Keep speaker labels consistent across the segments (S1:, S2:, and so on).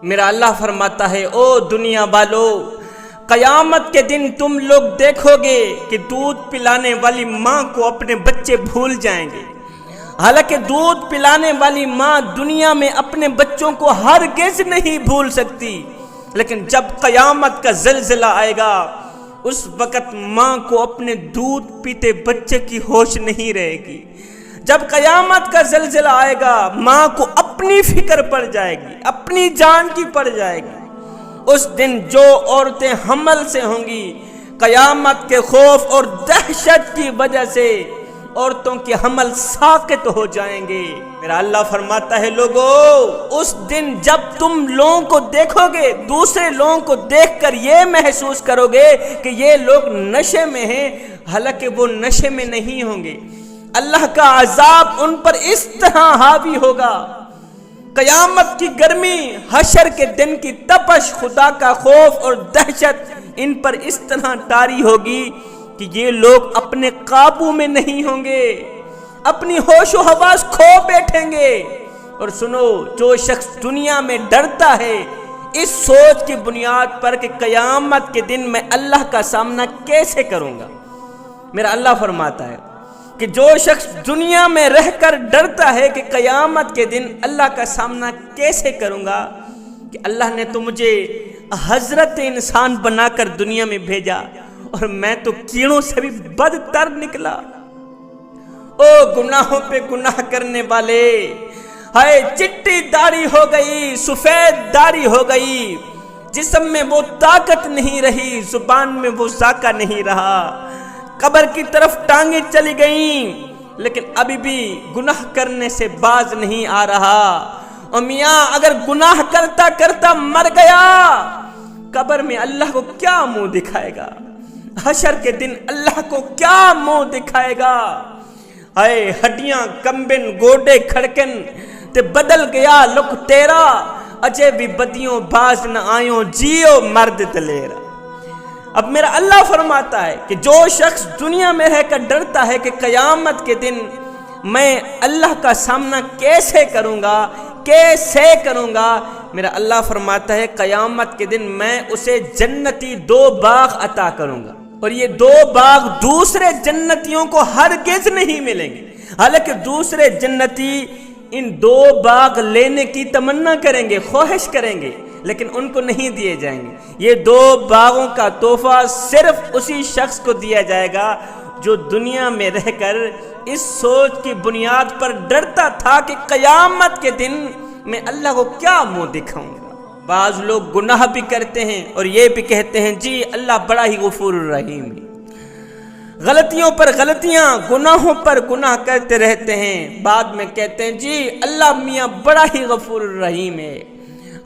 S1: میرا اللہ فرماتا ہے او دنیا والو، قیامت کے دن تم لوگ دیکھو گے کہ دودھ پلانے والی ماں کو اپنے بچے بھول جائیں گے۔ حالانکہ دودھ پلانے والی ماں دنیا میں اپنے بچوں کو ہرگز نہیں بھول سکتی، لیکن جب قیامت کا زلزلہ آئے گا اس وقت ماں کو اپنے دودھ پیتے بچے کی ہوش نہیں رہے گی۔ جب قیامت کا زلزلہ آئے گا ماں کو اپنی فکر پڑ جائے گی، اپنی جان کی پڑ جائے گی۔ اس دن جو عورتیں حمل سے ہوں گی، قیامت کے خوف اور دہشت کی وجہ سے عورتوں کے حمل ساقط ہو جائیں گے۔ میرا اللہ فرماتا ہے لوگو، اس دن جب تم لوگوں کو دیکھو گے، دوسرے لوگوں کو دیکھ کر یہ محسوس کرو گے کہ یہ لوگ نشے میں ہیں، حالانکہ وہ نشے میں نہیں ہوں گے۔ اللہ کا عذاب ان پر اس طرح حاوی ہوگا، قیامت کی گرمی، حشر کے دن کی تپش، خدا کا خوف اور دہشت ان پر اس طرح طاری ہوگی کہ یہ لوگ اپنے قابو میں نہیں ہوں گے، اپنی ہوش و حواس کھو بیٹھیں گے۔ اور سنو، جو شخص دنیا میں ڈرتا ہے اس سوچ کی بنیاد پر کہ قیامت کے دن میں اللہ کا سامنا کیسے کروں گا، میرا اللہ فرماتا ہے کہ جو شخص دنیا میں رہ کر ڈرتا ہے کہ قیامت کے دن اللہ کا سامنا کیسے کروں گا، کہ اللہ نے تو مجھے حضرت انسان بنا کر دنیا میں بھیجا اور میں تو کیڑوں سے بھی بدتر نکلا۔ او گناہوں پہ گناہ کرنے والے، ہائے چٹی داڑھی ہو گئی، سفید داڑھی ہو گئی، جسم میں وہ طاقت نہیں رہی، زبان میں وہ ذائقہ نہیں رہا، قبر کی طرف ٹانگیں چلی گئیں، لیکن ابھی بھی گناہ کرنے سے باز نہیں آ رہا۔ اور میاں اگر گناہ کرتا کرتا مر گیا، قبر میں اللہ کو کیا منہ دکھائے گا؟ حشر کے دن اللہ کو کیا منہ دکھائے گا؟ اے ہڈیاں کمبن گوڈے کھڑکن تے بدل گیا لک تیرا، اجے بھی بدیوں باز نہ آئیوں، جیو مرد دلیرا۔ اب میرا اللہ فرماتا ہے کہ جو شخص دنیا میں رہ کر ڈرتا ہے کہ قیامت کے دن میں اللہ کا سامنا کیسے کروں گا، کیسے کروں گا، میرا اللہ فرماتا ہے قیامت کے دن میں اسے جنتی 2 باغ عطا کروں گا، اور یہ 2 باغ دوسرے جنتیوں کو ہرگز نہیں ملیں گے۔ حالانکہ دوسرے جنتی ان 2 باغ لینے کی تمنا کریں گے، خواہش کریں گے، لیکن ان کو نہیں دیے جائیں گے۔ یہ 2 باغوں کا تحفہ صرف اسی شخص کو دیا جائے گا جو دنیا میں رہ کر اس سوچ کی بنیاد پر ڈرتا تھا کہ قیامت کے دن میں اللہ کو کیا منہ دکھاؤں گا۔ بعض لوگ گناہ بھی کرتے ہیں اور یہ بھی کہتے ہیں جی اللہ بڑا ہی غفور الرحیم ہے، غلطیوں پر غلطیاں، گناہوں پر گناہ کرتے رہتے ہیں، بعد میں کہتے ہیں جی اللہ میاں بڑا ہی غفور الرحیم ہے،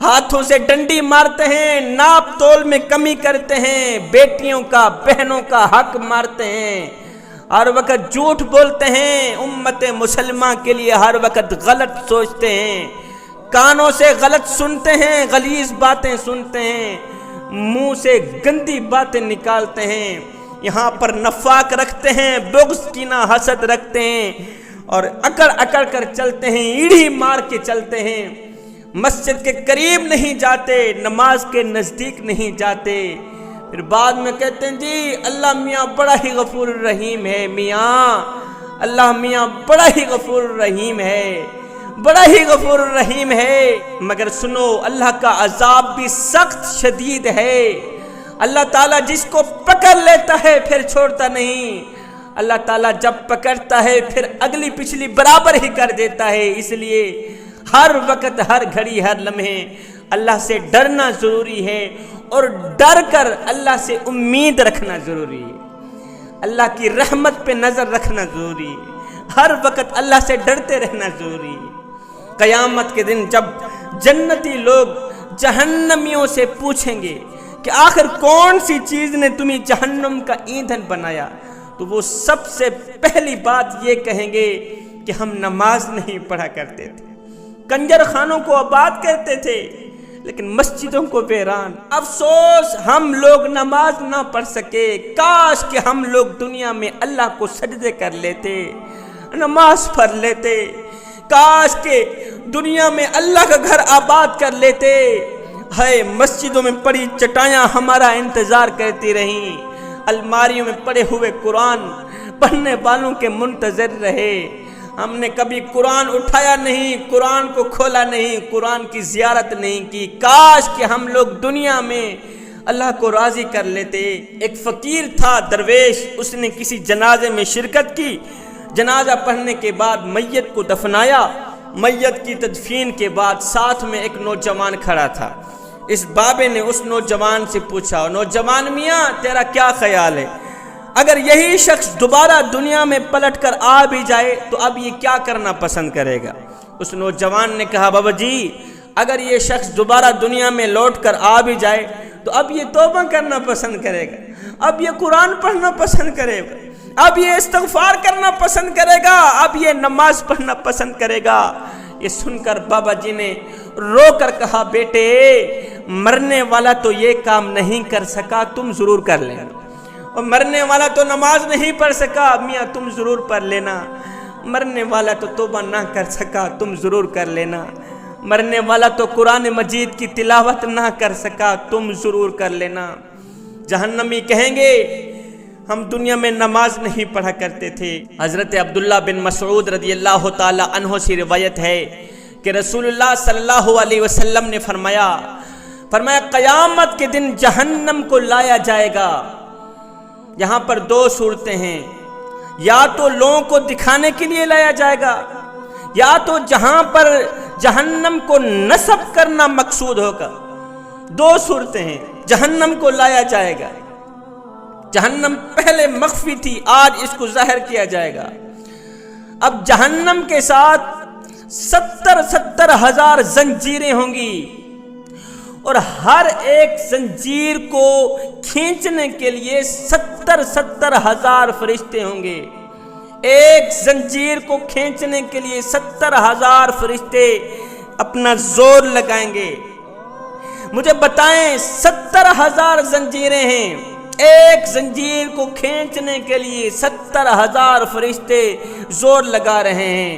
S1: ہاتھوں سے ڈنڈی مارتے ہیں، ناپ تول میں کمی کرتے ہیں، بیٹیوں کا بہنوں کا حق مارتے ہیں، ہر وقت جھوٹ بولتے ہیں، امت مسلمہ کے لیے ہر وقت غلط سوچتے ہیں، کانوں سے غلط سنتے ہیں، غلیظ باتیں سنتے ہیں، منہ سے گندی باتیں نکالتے ہیں، یہاں پر نفاق رکھتے ہیں، بغض کینہ حسد رکھتے ہیں، اور اکڑ اکڑ کر چلتے ہیں، ایڑھی مار کے چلتے ہیں، مسجد کے قریب نہیں جاتے، نماز کے نزدیک نہیں جاتے، پھر بعد میں کہتے ہیں جی اللہ میاں بڑا ہی غفور الرحیم ہے، میاں اللہ میاں بڑا ہی غفور الرحیم ہے، بڑا ہی غفور الرحیم ہے۔ مگر سنو، اللہ کا عذاب بھی سخت شدید ہے۔ اللہ تعالیٰ جس کو پکڑ لیتا ہے پھر چھوڑتا نہیں، اللہ تعالیٰ جب پکڑتا ہے پھر اگلی پچھلی برابر ہی کر دیتا ہے۔ اس لیے ہر وقت، ہر گھڑی، ہر لمحے اللہ سے ڈرنا ضروری ہے، اور ڈر کر اللہ سے امید رکھنا ضروری ہے، اللہ کی رحمت پہ نظر رکھنا ضروری ہے، ہر وقت اللہ سے ڈرتے رہنا ضروری ہے۔ قیامت کے دن جب جنتی لوگ جہنمیوں سے پوچھیں گے کہ آخر کون سی چیز نے تمہیں جہنم کا ایندھن بنایا، تو وہ سب سے پہلی بات یہ کہیں گے کہ ہم نماز نہیں پڑھا کرتے تھے، کنجر خانوں کو آباد کرتے تھے، لیکن مسجدوں کو ویران۔ افسوس ہم لوگ نماز نہ پڑھ سکے، کاش کہ ہم لوگ دنیا میں اللہ کو سجدے کر لیتے، نماز پڑھ لیتے، کاش کہ دنیا میں اللہ کا گھر آباد کر لیتے، ہے مسجدوں میں پڑی چٹائیاں ہمارا انتظار کرتی رہیں، الماریوں میں پڑے ہوئے قرآن پڑھنے والوں کے منتظر رہے۔ ہم نے کبھی قرآن اٹھایا نہیں، قرآن کو کھولا نہیں، قرآن کی زیارت نہیں کی۔ کاش کہ ہم لوگ دنیا میں اللہ کو راضی کر لیتے۔ ایک فقیر تھا درویش، اس نے کسی جنازے میں شرکت کی۔ جنازہ پڑھنے کے بعد میت کو دفنایا۔ میت کی تدفین کے بعد ساتھ میں ایک نوجوان کھڑا تھا۔ اس بابے نے اس نوجوان سے پوچھا، نوجوان میاں تیرا کیا خیال ہے؟ اگر یہی شخص دوبارہ دنیا میں پلٹ کر آ بھی جائے تو اب یہ کیا کرنا پسند کرے گا؟ اس نوجوان نے کہا، بابا جی اگر یہ شخص دوبارہ دنیا میں لوٹ کر آ بھی جائے تو اب یہ توبہ کرنا پسند کرے گا، اب یہ قرآن پڑھنا پسند کرے گا، اب یہ استغفار کرنا پسند کرے گا، اب یہ نماز پڑھنا پسند کرے گا۔ یہ سن کر بابا جی نے رو کر کہا، بیٹے مرنے والا تو یہ کام نہیں کر سکا، تم ضرور کر لینا، اور مرنے والا تو نماز نہیں پڑھ سکا، میاں تم ضرور پڑھ لینا، مرنے والا تو توبہ نہ کر سکا، تم ضرور کر لینا، مرنے والا تو قرآن مجید کی تلاوت نہ کر سکا، تم ضرور کر لینا۔ جہنمی کہیں گے ہم دنیا میں نماز نہیں پڑھا کرتے تھے۔ حضرت عبداللہ بن مسعود رضی اللہ تعالی عنہ سے روایت ہے کہ رسول اللہ صلی اللہ علیہ وسلم نے فرمایا قیامت کے دن جہنم کو لایا جائے گا۔ یہاں پر دو صورتیں ہیں، یا تو لوگوں کو دکھانے کے لیے لایا جائے گا، یا تو جہاں پر جہنم کو نصب کرنا مقصود ہوگا۔ دو صورتیں ہیں، جہنم کو لایا جائے گا، جہنم پہلے مخفی تھی، آج اس کو ظاہر کیا جائے گا۔ اب جہنم کے ساتھ 70 ہزار زنجیریں ہوں گی، اور ہر ایک زنجیر کو کھینچنے کے لیے 70 ہزار فرشتے ہوں گے۔ ایک زنجیر کو کھینچنے کے لیے 70 ہزار فرشتے اپنا زور لگائیں گے۔ مجھے بتائیں 70 ہزار زنجیریں ہیں، ایک زنجیر کو کھینچنے کے لیے 70 ہزار فرشتے زور لگا رہے ہیں۔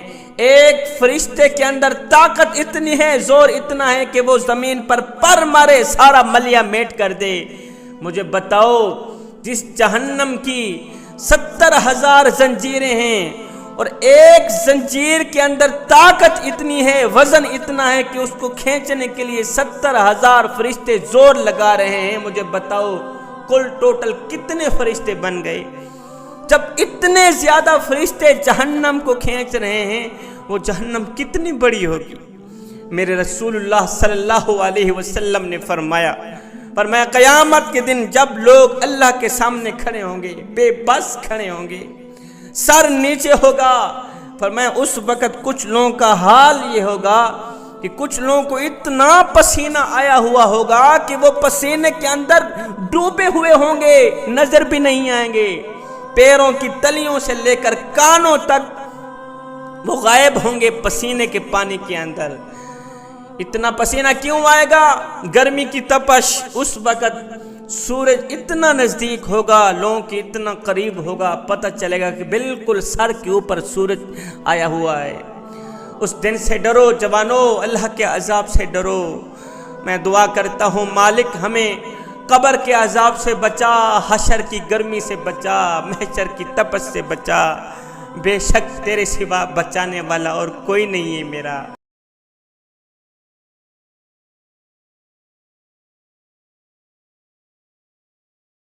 S1: ایک فرشتے کے اندر طاقت اتنی ہے، زور اتنا ہے کہ وہ زمین پر پر مارے سارا ملیا میٹ کر دے۔ مجھے بتاؤ جس جہنم کی 70 ہزار زنجیریں ہیں اور ایک زنجیر کے اندر طاقت اتنی ہے، وزن اتنا ہے کہ اس کو کھینچنے کے لیے 70 ہزار فرشتے زور لگا رہے ہیں، مجھے بتاؤ کل ٹوٹل کتنے فرشتے بن گئے؟ جب اتنے زیادہ فرشتے جہنم کو کھینچ رہے ہیں، وہ جہنم کتنی بڑی ہوگی؟ میرے رسول اللہ صلی اللہ علیہ وسلم نے فرمایا قیامت کے دن جب لوگ اللہ کے سامنے کھڑے ہوں گے، بے بس کھڑے ہوں گے، سر نیچے ہوگا، فرمایا اس وقت کچھ لوگوں کا حال یہ ہوگا کہ کچھ لوگوں کو اتنا پسینہ آیا ہوا ہوگا کہ وہ پسینے کے اندر ڈوبے ہوئے ہوں گے، نظر بھی نہیں آئیں گے، پیروں کی تلیوں سے لے کر کانوں تک وہ غائب ہوں گے پسینے کے پانی کے اندر۔ اتنا پسینہ کیوں آئے گا؟ گرمی کی تپش۔ اس وقت سورج اتنا نزدیک ہوگا، لوگوں کے اتنا قریب ہوگا، پتہ چلے گا کہ بالکل سر کے اوپر سورج آیا ہوا ہے۔ اس دن سے ڈرو جوانو، اللہ کے عذاب سے ڈرو۔ میں دعا کرتا ہوں مالک ہمیں قبر کے عذاب سے بچا، حشر کی گرمی سے بچا، محشر کی تپش سے بچا۔ بے شک تیرے سوا بچانے والا اور کوئی نہیں ہے میرا۔